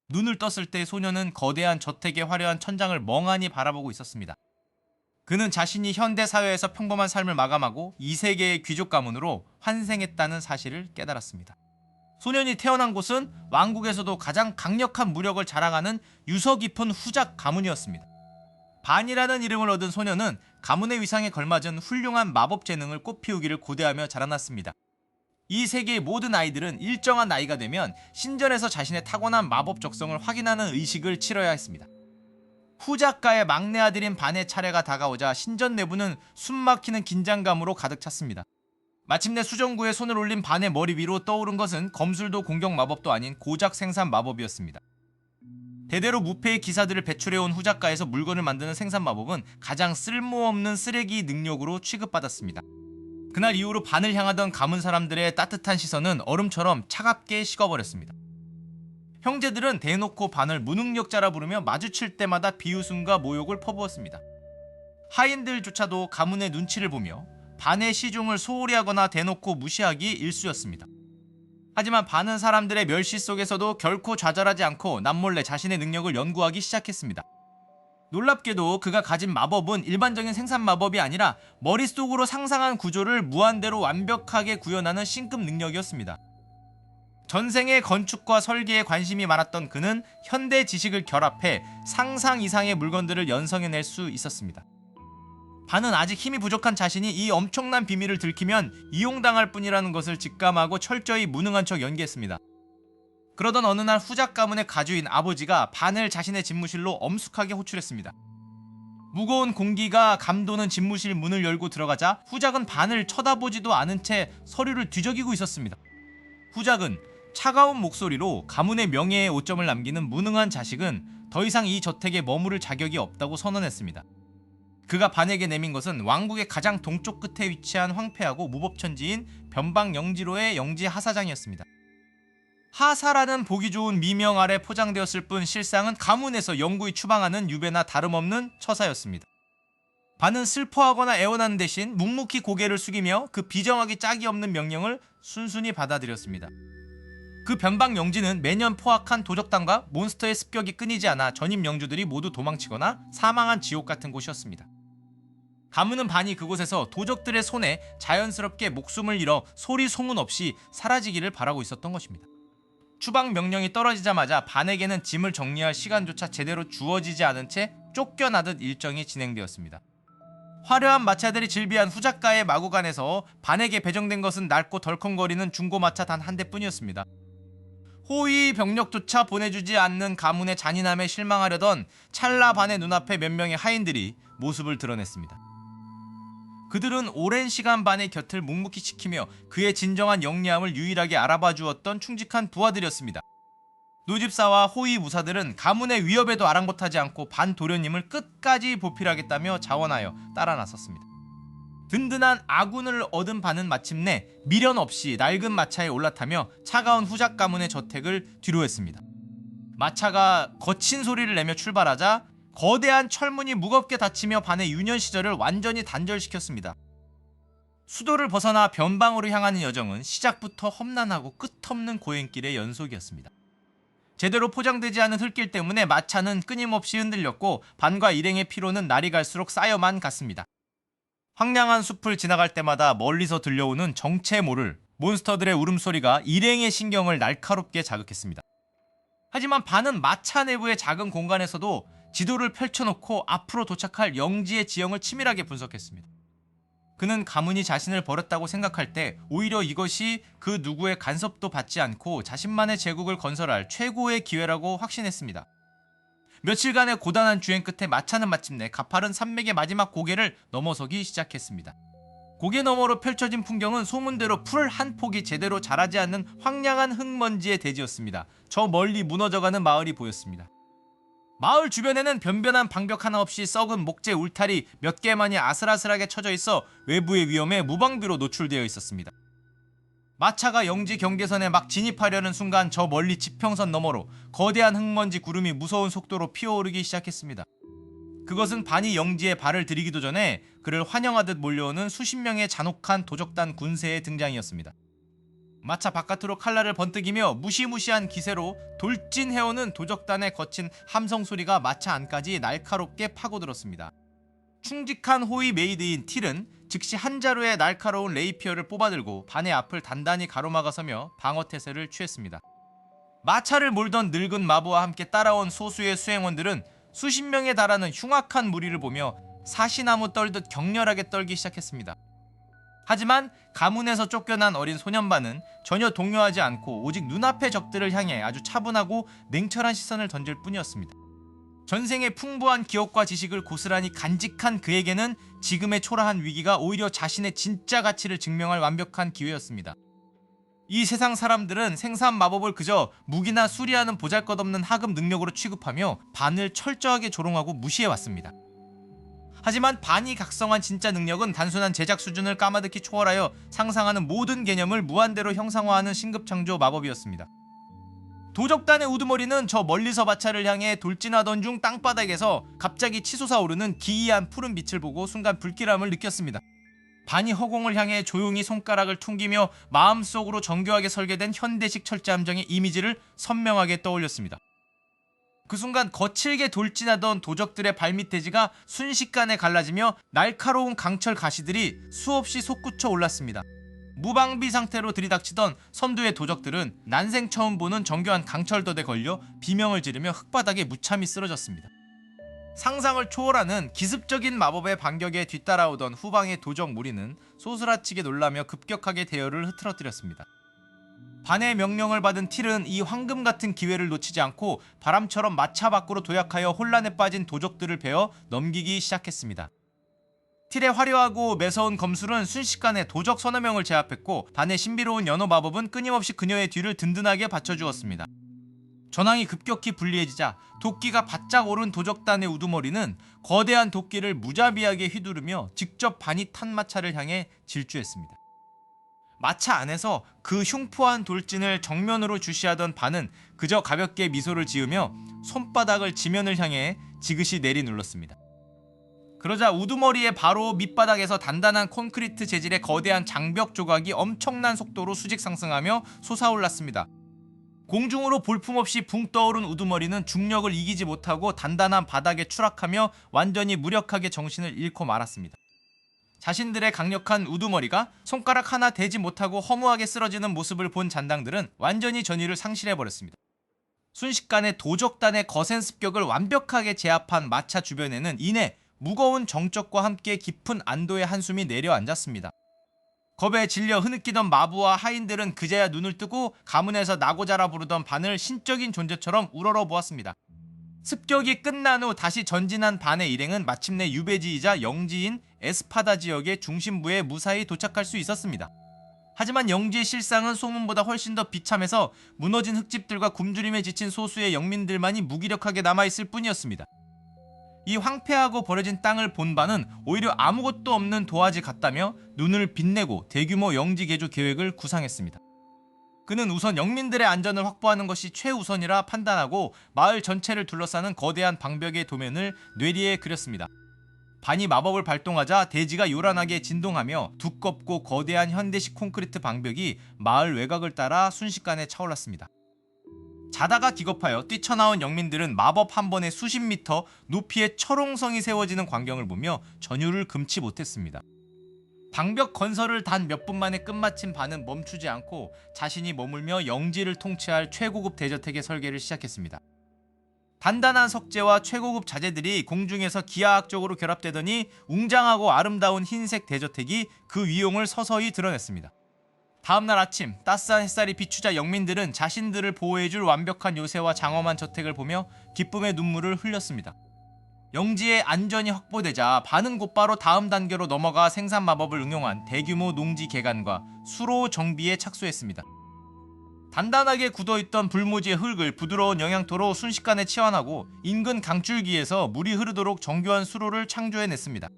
눈을 떴을 때 소녀는 거대한 저택의 화려한 천장을 멍하니 바라보고 있었습니다. 그는 자신이 현대 사회에서 평범한 삶을 마감하고 이 세계의 귀족 가문으로 환생했다는 사실을 깨달았습니다. 소년이 태어난 곳은 왕국에서도 가장 강력한 무력을 자랑하는 유서 깊은 후작 가문이었습니다. 반이라는 이름을 얻은 소년은 가문의 위상에 걸맞은 훌륭한 마법 재능을 꽃피우기를 고대하며 자라났습니다. 이 세계의 모든 아이들은 일정한 나이가 되면 신전에서 자신의 타고난 마법 적성을 확인하는 의식을 치러야 했습니다. 후작가의 막내 아들인 반의 차례가 다가오자 신전 내부는 숨막히는 긴장감으로 가득 찼습니다. 마침내 수정구에 손을 올린 반의 머리 위로 떠오른 것은 검술도 공격 마법도 아닌 고작 생산 마법이었습니다. 대대로 무패의 기사들을 배출해온 후작가에서 물건을 만드는 생산 마법은 가장 쓸모없는 쓰레기 능력으로 취급받았습니다. 그날 이후로 반을 향하던 가문 사람들의 따뜻한 시선은 얼음처럼 차갑게 식어버렸습니다. 형제들은 대놓고 반을 무능력자라 부르며 마주칠 때마다 비웃음과 모욕을 퍼부었습니다. 하인들조차도 가문의 눈치를 보며 반의 시중을 소홀히 하거나 대놓고 무시하기 일쑤였습니다. 하지만 반은 사람들의 멸시 속에서도 결코 좌절하지 않고 남몰래 자신의 능력을 연구하기 시작했습니다. 놀랍게도 그가 가진 마법은 일반적인 생산 마법이 아니라 머릿속으로 상상한 구조를 무한대로 완벽하게 구현하는 신급 능력이었습니다. 전생에 건축과 설계에 관심이 많았던 그는 현대 지식을 결합해 상상 이상의 물건들을 연성해낼 수 있었습니다. 반은 아직 힘이 부족한 자신이 이 엄청난 비밀을 들키면 이용당할 뿐이라는 것을 직감하고 철저히 무능한 척 연기했습니다. 그러던 어느 날 후작 가문의 가주인 아버지가 반을 자신의 집무실로 엄숙하게 호출했습니다. 무거운 공기가 감도는 집무실 문을 열고 들어가자 후작은 반을 쳐다보지도 않은 채 서류를 뒤적이고 있었습니다. 후작은 차가운 목소리로 가문의 명예에 오점을 남기는 무능한 자식은 더 이상 이 저택에 머무를 자격이 없다고 선언했습니다. 그가 반에게 내민 것은 왕국의 가장 동쪽 끝에 위치한 황폐하고 무법천지인 변방영지로의 영지 하사장이었습니다. 하사라는 보기 좋은 미명 아래 포장되었을 뿐 실상은 가문에서 영구히 추방하는 유배나 다름없는 처사였습니다. 반은 슬퍼하거나 애원하는 대신 묵묵히 고개를 숙이며 그 비정하기 짝이 없는 명령을 순순히 받아들였습니다. 그 변방영지는 매년 포악한 도적단과 몬스터의 습격이 끊이지 않아 전임 영주들이 모두 도망치거나 사망한 지옥 같은 곳이었습니다. 가문은 반이 그곳에서 도적들의 손에 자연스럽게 목숨을 잃어 소리 소문 없이 사라지기를 바라고 있었던 것입니다. 추방 명령이 떨어지자마자 반에게는 짐을 정리할 시간조차 제대로 주어지지 않은 채 쫓겨나듯 일정이 진행되었습니다. 화려한 마차들이 질비한 후작가의 마구간에서 반에게 배정된 것은 낡고 덜컹거리는 중고마차 단 한 대뿐이었습니다. 호위 병력조차 보내주지 않는 가문의 잔인함에 실망하려던 찰나 반의 눈앞에 몇 명의 하인들이 모습을 드러냈습니다. 그들은 오랜 시간 반의 곁을 묵묵히 지키며 그의 진정한 영리함을 유일하게 알아봐 주었던 충직한 부하들이었습니다. 노집사와 호위 무사들은 가문의 위협에도 아랑곳하지 않고 반 도련님을 끝까지 보필하겠다며 자원하여 따라 나섰습니다. 든든한 아군을 얻은 반은 마침내 미련 없이 낡은 마차에 올라타며 차가운 후작 가문의 저택을 뒤로했습니다. 마차가 거친 소리를 내며 출발하자 거대한 철문이 무겁게 닫히며 반의 유년 시절을 완전히 단절시켰습니다. 수도를 벗어나 변방으로 향하는 여정은 시작부터 험난하고 끝없는 고행길의 연속이었습니다. 제대로 포장되지 않은 흙길 때문에 마차는 끊임없이 흔들렸고 반과 일행의 피로는 날이 갈수록 쌓여만 갔습니다. 황량한 숲을 지나갈 때마다 멀리서 들려오는 정체 모를 몬스터들의 울음소리가 일행의 신경을 날카롭게 자극했습니다. 하지만 반은 마차 내부의 작은 공간에서도 지도를 펼쳐놓고 앞으로 도착할 영지의 지형을 치밀하게 분석했습니다. 그는 가문이 자신을 버렸다고 생각할 때 오히려 이것이 그 누구의 간섭도 받지 않고 자신만의 제국을 건설할 최고의 기회라고 확신했습니다. 며칠간의 고단한 주행 끝에 마차는 마침내 가파른 산맥의 마지막 고개를 넘어서기 시작했습니다. 고개 너머로 펼쳐진 풍경은 소문대로 풀 한 폭이 제대로 자라지 않는 황량한 흙먼지의 대지였습니다. 저 멀리 무너져가는 마을이 보였습니다. 마을 주변에는 변변한 방벽 하나 없이 썩은 목재 울타리 몇 개만이 아슬아슬하게 쳐져 있어 외부의 위험에 무방비로 노출되어 있었습니다. 마차가 영지 경계선에 막 진입하려는 순간 저 멀리 지평선 너머로 거대한 흙먼지 구름이 무서운 속도로 피어오르기 시작했습니다. 그것은 반이 영지에 발을 들이기도 전에 그를 환영하듯 몰려오는 수십 명의 잔혹한 도적단 군세의 등장이었습니다. 마차 바깥으로 칼날을 번뜩이며 무시무시한 기세로 돌진해오는 도적단의 거친 함성 소리가 마차 안까지 날카롭게 파고들었습니다. 충직한 호위 메이드인 틸은 즉시 한 자루의 날카로운 레이피어를 뽑아들고 반의 앞을 단단히 가로막아서며 방어태세를 취했습니다. 마차를 몰던 늙은 마부와 함께 따라온 소수의 수행원들은 수십 명에 달하는 흉악한 무리를 보며 사시나무 떨듯 격렬하게 떨기 시작했습니다. 하지만 가문에서 쫓겨난 어린 소년반은 전혀 동요하지 않고 오직 눈앞의 적들을 향해 아주 차분하고 냉철한 시선을 던질 뿐이었습니다. 전생의 풍부한 기억과 지식을 고스란히 간직한 그에게는 지금의 초라한 위기가 오히려 자신의 진짜 가치를 증명할 완벽한 기회였습니다. 이 세상 사람들은 생산 마법을 그저 무기나 수리하는 보잘것없는 하급 능력으로 취급하며 반을 철저하게 조롱하고 무시해왔습니다. 하지만 반이 각성한 진짜 능력은 단순한 제작 수준을 까마득히 초월하여 상상하는 모든 개념을 무한대로 형상화하는 신급창조 마법이었습니다. 도적단의 우두머리는 저 멀리서 마차를 향해 돌진하던 중 땅바닥에서 갑자기 치솟아오르는 기이한 푸른 빛을 보고 순간 불길함을 느꼈습니다. 반이 허공을 향해 조용히 손가락을 퉁기며 마음속으로 정교하게 설계된 현대식 철제함정의 이미지를 선명하게 떠올렸습니다. 그 순간 거칠게 돌진하던 도적들의 발밑대지가 순식간에 갈라지며 날카로운 강철 가시들이 수없이 솟구쳐 올랐습니다. 무방비 상태로 들이닥치던 선두의 도적들은 난생 처음 보는 정교한 강철덫에 걸려 비명을 지르며 흙바닥에 무참히 쓰러졌습니다. 상상을 초월하는 기습적인 마법의 반격에 뒤따라오던 후방의 도적 무리는 소스라치게 놀라며 급격하게 대열을 흐트러뜨렸습니다. 반의 명령을 받은 틸은 이 황금 같은 기회를 놓치지 않고 바람처럼 마차 밖으로 도약하여 혼란에 빠진 도적들을 베어 넘기기 시작했습니다. 틸의 화려하고 매서운 검술은 순식간에 도적 서너 명을 제압했고 반의 신비로운 연호 마법은 끊임없이 그녀의 뒤를 든든하게 받쳐주었습니다. 전황이 급격히 불리해지자 도끼가 바짝 오른 도적단의 우두머리는 거대한 도끼를 무자비하게 휘두르며 직접 반이 탄 마차를 향해 질주했습니다. 마차 안에서 그 흉포한 돌진을 정면으로 주시하던 반은 그저 가볍게 미소를 지으며 손바닥을 지면을 향해 지그시 내리눌렀습니다. 그러자 우두머리의 바로 밑바닥에서 단단한 콘크리트 재질의 거대한 장벽 조각이 엄청난 속도로 수직 상승하며 솟아올랐습니다. 공중으로 볼품없이 붕 떠오른 우두머리는 중력을 이기지 못하고 단단한 바닥에 추락하며 완전히 무력하게 정신을 잃고 말았습니다. 자신들의 강력한 우두머리가 손가락 하나 대지 못하고 허무하게 쓰러지는 모습을 본 잔당들은 완전히 전의를 상실해버렸습니다. 순식간에 도적단의 거센 습격을 완벽하게 제압한 마차 주변에는 이내 무거운 정적과 함께 깊은 안도의 한숨이 내려앉았습니다. 겁에 질려 흐느끼던 마부와 하인들은 그제야 눈을 뜨고 가문에서 나고자라 부르던 반을 신적인 존재처럼 우러러보았습니다. 습격이 끝난 후 다시 전진한 반의 일행은 마침내 유배지이자 영지인 에스파다 지역의 중심부에 무사히 도착할 수 있었습니다. 하지만 영지의 실상은 소문보다 훨씬 더 비참해서 무너진 흙집들과 굶주림에 지친 소수의 영민들만이 무기력하게 남아있을 뿐이었습니다. 이 황폐하고 버려진 땅을 본 반은 오히려 아무것도 없는 도화지 같다며 눈을 빛내고 대규모 영지 개조 계획을 구상했습니다. 그는 우선 영민들의 안전을 확보하는 것이 최우선이라 판단하고 마을 전체를 둘러싸는 거대한 방벽의 도면을 뇌리에 그렸습니다. 반이 마법을 발동하자 대지가 요란하게 진동하며 두껍고 거대한 현대식 콘크리트 방벽이 마을 외곽을 따라 순식간에 차올랐습니다. 자다가 기겁하여 뛰쳐나온 영민들은 마법 한 번에 수십 미터 높이의 철옹성이 세워지는 광경을 보며 전율을 금치 못했습니다. 방벽 건설을 단 몇 분 만에 끝마친 반은 멈추지 않고 자신이 머물며 영지를 통치할 최고급 대저택의 설계를 시작했습니다. 단단한 석재와 최고급 자재들이 공중에서 기하학적으로 결합되더니 웅장하고 아름다운 흰색 대저택이 그 위용을 서서히 드러냈습니다. 다음날 아침 따스한 햇살이 비추자 영민들은 자신들을 보호해줄 완벽한 요새와 장엄한 저택을 보며 기쁨의 눈물을 흘렸습니다. 영지의 안전이 확보되자 반은 곧바로 다음 단계로 넘어가 생산 마법을 응용한 대규모 농지 개간과 수로 정비에 착수했습니다. 단단하게 굳어있던 불모지의 흙을 부드러운 영양토로 순식간에 치환하고 인근 강줄기에서 물이 흐르도록 정교한 수로를 창조해냈습니다.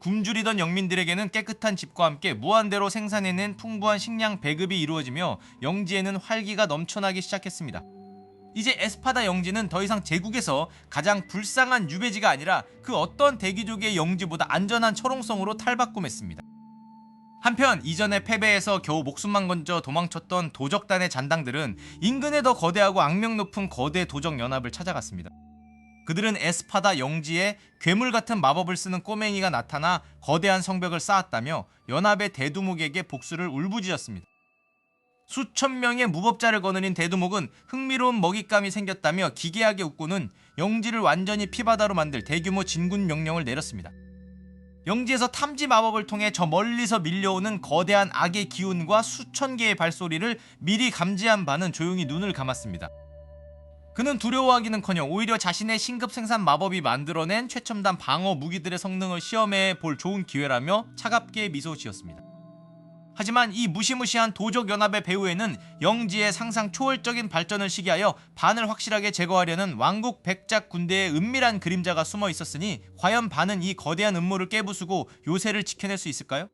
굶주리던 영민들에게는 깨끗한 집과 함께 무한대로 생산해낸 풍부한 식량 배급이 이루어지며 영지에는 활기가 넘쳐나기 시작했습니다. 이제 에스파다 영지는 더 이상 제국에서 가장 불쌍한 유배지가 아니라 그 어떤 대기족의 영지보다 안전한 철옹성으로 탈바꿈했습니다. 한편 이전에 패배해서 겨우 목숨만 건져 도망쳤던 도적단의 잔당들은 인근에 더 거대하고 악명 높은 거대 도적 연합을 찾아갔습니다. 그들은 에스파다 영지에 괴물 같은 마법을 쓰는 꼬맹이가 나타나 거대한 성벽을 쌓았다며 연합의 대두목에게 복수를 울부짖었습니다. 수천 명의 무법자를 거느린 대두목은 흥미로운 먹잇감이 생겼다며 기괴하게 웃고는 영지를 완전히 피바다로 만들 대규모 진군 명령을 내렸습니다. 영지에서 탐지 마법을 통해 저 멀리서 밀려오는 거대한 악의 기운과 수천 개의 발소리를 미리 감지한 바는 조용히 눈을 감았습니다. 그는 두려워하기는커녕 오히려 자신의 신급 생산 마법이 만들어낸 최첨단 방어 무기들의 성능을 시험해 볼 좋은 기회라며 차갑게 미소 지었습니다. 하지만 이 무시무시한 도적 연합의 배후에는 영지의 상상 초월적인 발전을 시기하여 반을 확실하게 제거하려는 왕국 백작 군대의 은밀한 그림자가 숨어 있었으니 과연 반은 이 거대한 음모를 깨부수고 요새를 지켜낼 수 있을까요?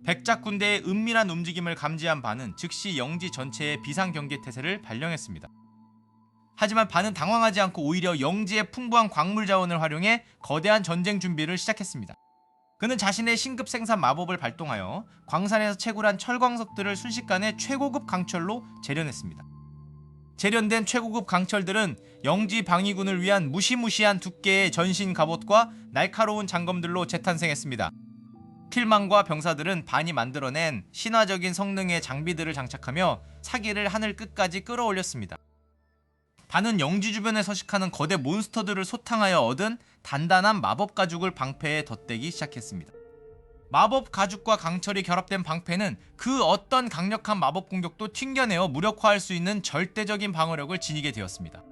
백작 군대의 은밀한 움직임을 감지한 반은 즉시 영지 전체에 비상경계태세를 발령했습니다. 하지만 반은 당황하지 않고 오히려 영지의 풍부한 광물 자원을 활용해 거대한 전쟁 준비를 시작했습니다. 그는 자신의 신급 생산 마법을 발동하여 광산에서 채굴한 철광석들을 순식간에 최고급 강철로 재련했습니다. 재련된 최고급 강철들은 영지 방위군을 위한 무시무시한 두께의 전신 갑옷과 날카로운 장검들로 재탄생했습니다. 필망과 병사들은 반이 만들어낸 신화적인 성능의 장비들을 장착하며 사기를 하늘 끝까지 끌어올렸습니다. 반은 영지 주변에 서식하는 거대 몬스터들을 소탕하여 얻은 단단한 마법 가죽을 방패에 덧대기 시작했습니다. 마법 가죽과 강철이 결합된 방패는 그 어떤 강력한 마법 공격도 튕겨내어 무력화할 수 있는 절대적인 방어력을 지니게 되었습니다.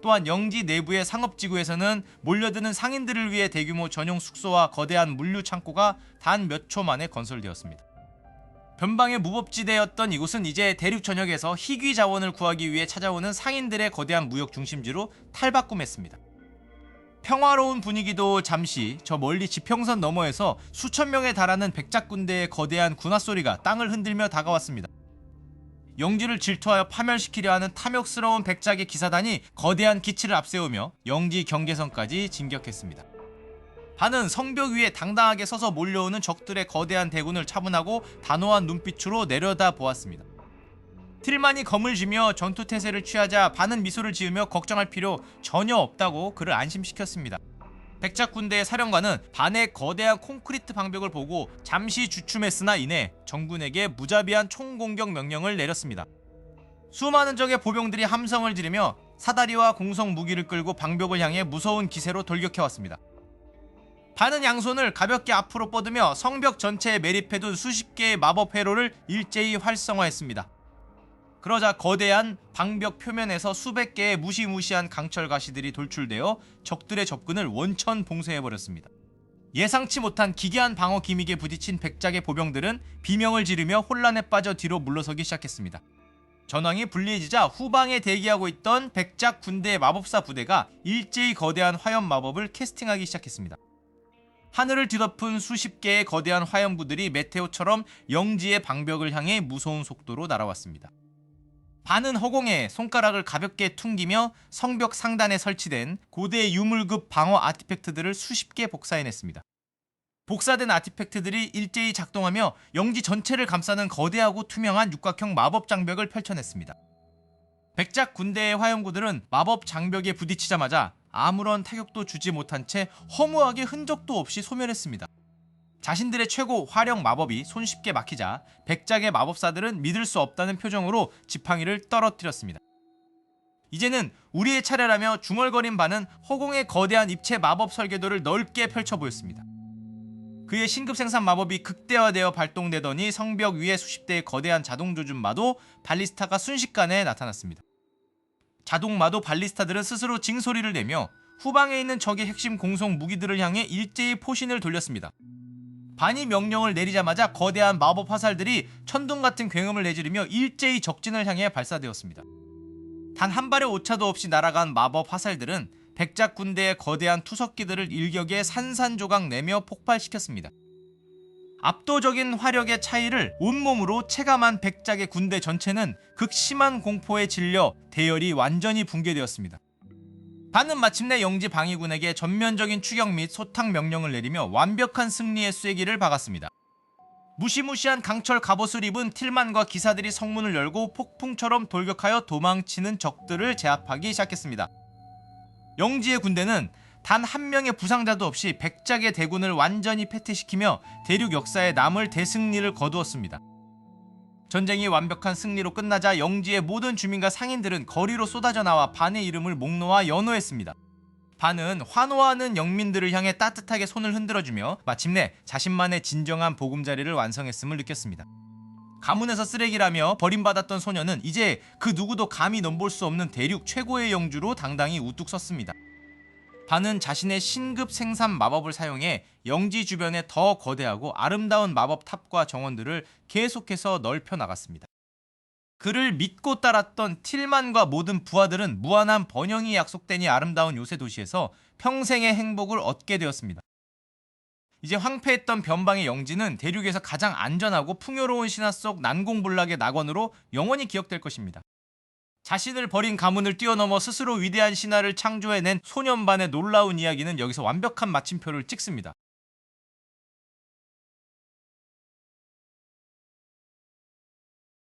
또한 영지 내부의 상업지구에서는 몰려드는 상인들을 위해 대규모 전용 숙소와 거대한 물류 창고가 단 몇 초 만에 건설되었습니다. 변방의 무법지대였던 이곳은 이제 대륙 전역에서 희귀 자원을 구하기 위해 찾아오는 상인들의 거대한 무역 중심지로 탈바꿈했습니다. 평화로운 분위기도 잠시 저 멀리 지평선 너머에서 수천 명에 달하는 백작 군대의 거대한 군화 소리가 땅을 흔들며 다가왔습니다. 영지를 질투하여 파멸시키려 하는 탐욕스러운 백작의 기사단이 거대한 기치를 앞세우며 영지 경계선까지 진격했습니다. 반은 성벽 위에 당당하게 서서 몰려오는 적들의 거대한 대군을 차분하고 단호한 눈빛으로 내려다보았습니다. 틸만이 검을 쥐며 전투태세를 취하자 반은 미소를 지으며 걱정할 필요 전혀 없다고 그를 안심시켰습니다. 백작 군대의 사령관은 반의 거대한 콘크리트 방벽을 보고 잠시 주춤했으나 이내 정군에게 무자비한 총공격 명령을 내렸습니다. 수많은 적의 보병들이 함성을 지르며 사다리와 공성 무기를 끌고 방벽을 향해 무서운 기세로 돌격해왔습니다. 반은 양손을 가볍게 앞으로 뻗으며 성벽 전체에 매립해둔 수십 개의 마법 회로를 일제히 활성화했습니다. 그러자 거대한 방벽 표면에서 수백 개의 무시무시한 강철 가시들이 돌출되어 적들의 접근을 원천 봉쇄해버렸습니다. 예상치 못한 기괴한 방어 기믹에 부딪힌 백작의 보병들은 비명을 지르며 혼란에 빠져 뒤로 물러서기 시작했습니다. 전황이 불리해지자 후방에 대기하고 있던 백작 군대의 마법사 부대가 일제히 거대한 화염 마법을 캐스팅하기 시작했습니다. 하늘을 뒤덮은 수십 개의 거대한 화염구들이 메테오처럼 영지의 방벽을 향해 무서운 속도로 날아왔습니다. 반은 허공에 손가락을 가볍게 퉁기며 성벽 상단에 설치된 고대 유물급 방어 아티팩트들을 수십 개 복사해냈습니다. 복사된 아티팩트들이 일제히 작동하며 영지 전체를 감싸는 거대하고 투명한 육각형 마법 장벽을 펼쳐냈습니다. 백작 군대의 화염구들은 마법 장벽에 부딪히자마자 아무런 타격도 주지 못한 채 허무하게 흔적도 없이 소멸했습니다. 자신들의 최고 화력 마법이 손쉽게 막히자 백작의 마법사들은 믿을 수 없다는 표정으로 지팡이를 떨어뜨렸습니다. 이제는 우리의 차례라며 중얼거린 반은 허공의 거대한 입체 마법 설계도를 넓게 펼쳐 보였습니다. 그의 신급 생산 마법이 극대화되어 발동되더니 성벽 위에 수십 대의 거대한 자동 조준마도 발리스타가 순식간에 나타났습니다. 자동마도 발리스타들은 스스로 징소리를 내며 후방에 있는 적의 핵심 공성 무기들을 향해 일제히 포신을 돌렸습니다. 반이 명령을 내리자마자 거대한 마법 화살들이 천둥같은 굉음을 내지르며 일제히 적진을 향해 발사되었습니다. 단 한 발의 오차도 없이 날아간 마법 화살들은 백작 군대의 거대한 투석기들을 일격에 산산조각 내며 폭발시켰습니다. 압도적인 화력의 차이를 온몸으로 체감한 백작의 군대 전체는 극심한 공포에 질려 대열이 완전히 붕괴되었습니다. 반은 마침내 영지 방위군에게 전면적인 추격 및 소탕 명령을 내리며 완벽한 승리의 쐐기를 박았습니다. 무시무시한 강철 갑옷을 입은 틸만과 기사들이 성문을 열고 폭풍처럼 돌격하여 도망치는 적들을 제압하기 시작했습니다. 영지의 군대는 단 한 명의 부상자도 없이 백작의 대군을 완전히 패퇴시키며 대륙 역사에 남을 대승리를 거두었습니다. 전쟁이 완벽한 승리로 끝나자 영지의 모든 주민과 상인들은 거리로 쏟아져 나와 반의 이름을 목 놓아 연호했습니다. 반은 환호하는 영민들을 향해 따뜻하게 손을 흔들어주며 마침내 자신만의 진정한 보금자리를 완성했음을 느꼈습니다. 가문에서 쓰레기라며 버림받았던 소녀는 이제 그 누구도 감히 넘볼 수 없는 대륙 최고의 영주로 당당히 우뚝 섰습니다. 반은 자신의 신급 생산 마법을 사용해 영지 주변에 더 거대하고 아름다운 마법 탑과 정원들을 계속해서 넓혀 나갔습니다. 그를 믿고 따랐던 틸만과 모든 부하들은 무한한 번영이 약속되니 아름다운 요새 도시에서 평생의 행복을 얻게 되었습니다. 이제 황폐했던 변방의 영지는 대륙에서 가장 안전하고 풍요로운 신화 속 난공불락의 낙원으로 영원히 기억될 것입니다. 자신을 버린 가문을 뛰어넘어 스스로 위대한 신화를 창조해낸 소년반의 놀라운 이야기는 여기서 완벽한 마침표를 찍습니다.